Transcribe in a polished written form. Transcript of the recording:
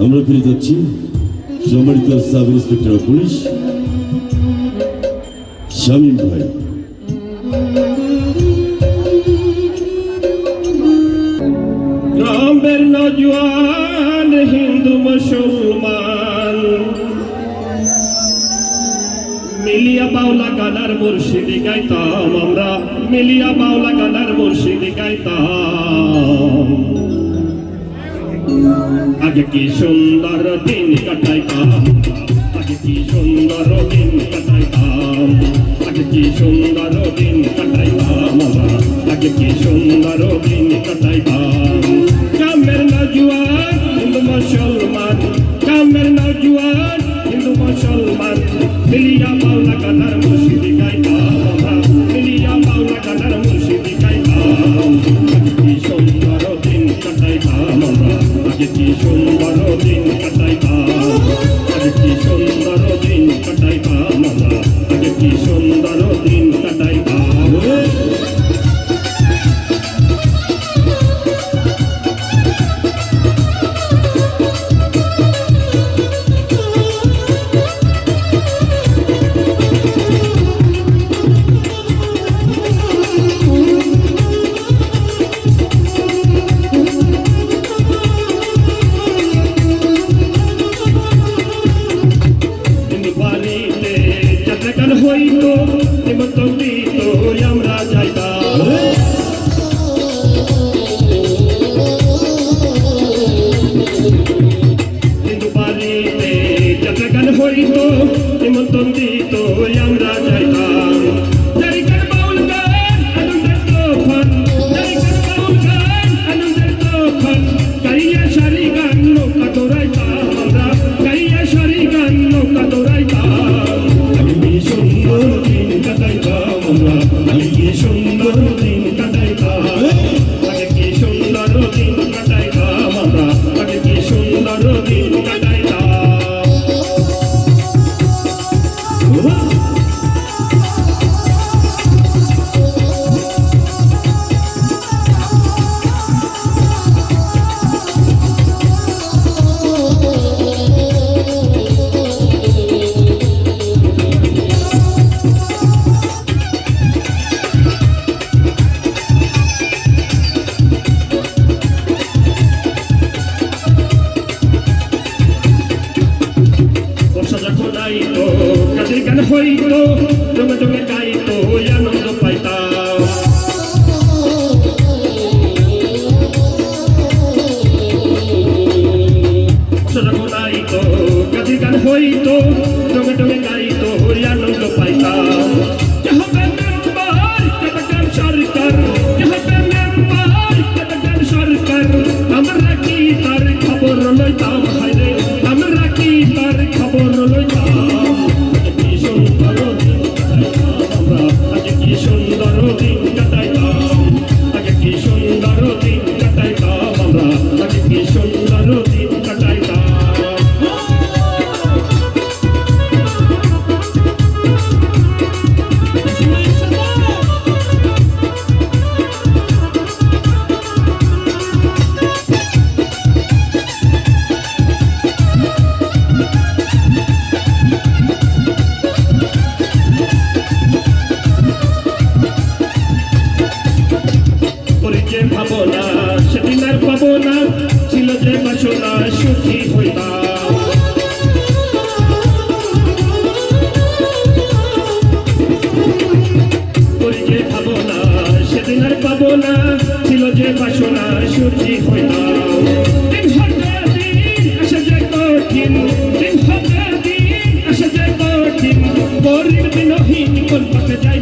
আমরা ফিরে যাচ্ছি সম্মানিত সাব ইন্সপেক্টর পুলিশ শামীম ভাই। গ্রামের নজওয়ান হিন্দু মুসলমান মিলিয়া বাউলা গানার মুর্শিদি গাইতাম, আমরা মিলিয়া বাউলা গানার মুর্শিদি গাইতাম। আগে কি সুন্দর দিন কাটাইতাম, আগে কি সুন্দর দিন কাটাইতাম, আগে কি সুন্দর দিন কাটাইতাম, আমরা আগে কি সুন্দর দিন কাটাইতাম। গ্রামের নজওয়ান হিন্দু মুসলমান, গ্রামের নজওয়ান হিন্দু মুসলমান মিলিয়া বাউলা গানার মুর্শিদি গাইতাম, আমরা মিলিয়া বাউলা গানার মুর্শিদি গাইতাম। আগে কি সুন্দর দিন কাটাইতাম, আমরা আগে কি সুন্দর দিন কাটাইতাম, আগে কি সুন্দর দিন কাটাইতাম, আমরা আগে কি সুন্দর দিন কাটাইতাম। হইতো নিমন্ত্রণ দিত আমরা যাইতাম, হিন্দু বাড়িতে যাত্রা গান হইতো নিমন্ত্রণ দিত আমরা যাইতাম। জারিকার বাউল গান আনন্দের তোফান, জারিকার বাউল গান আনন্দের তোফান, গাইয়া সারি গান নৌকা দৌড়াইতাম, আমরা গাইয়া সারি গান নৌকা দৌড়াইতাম। সুন্দর দিন কাটাইতাম, আমরা আগে কি সুন্দর দিন কাটাইতাম, আগে কি সুন্দর দিন কাটাইতাম, আমরা আগে কি সুন্দর দিন কাটাইতাম। কাজের গান হইতো জমে জমে গাইতো আনন্দ পাইতাম। যখন আইতো কাজের গান হইতো জমে জমে গাইতো আনন্দ পাইতাম। সরকার সরকার আমরা কি তার খবর লইতাম, হাইরে আমরা কি তার খবর লইতাম। আগে কি সুন্দর দিন কাটাইতাম, আগে কি সুন্দর দিন কাটাইতাম, আমরা আগে কি সুন্দর দিন কাটাইতাম। ভাবনা সেদিন আর পাবো না, ছিল যে বাসনা সুখী হইতাম। যে ভাবনা সেদিন আর পাবো না, ছিল যে বাসনা সুখী হইতাম। দিন হবে দিন আসে যে কঠিন, দিন হবে দিন আসে যে কঠিন, গরিব দিনহীন কোন পথে যায়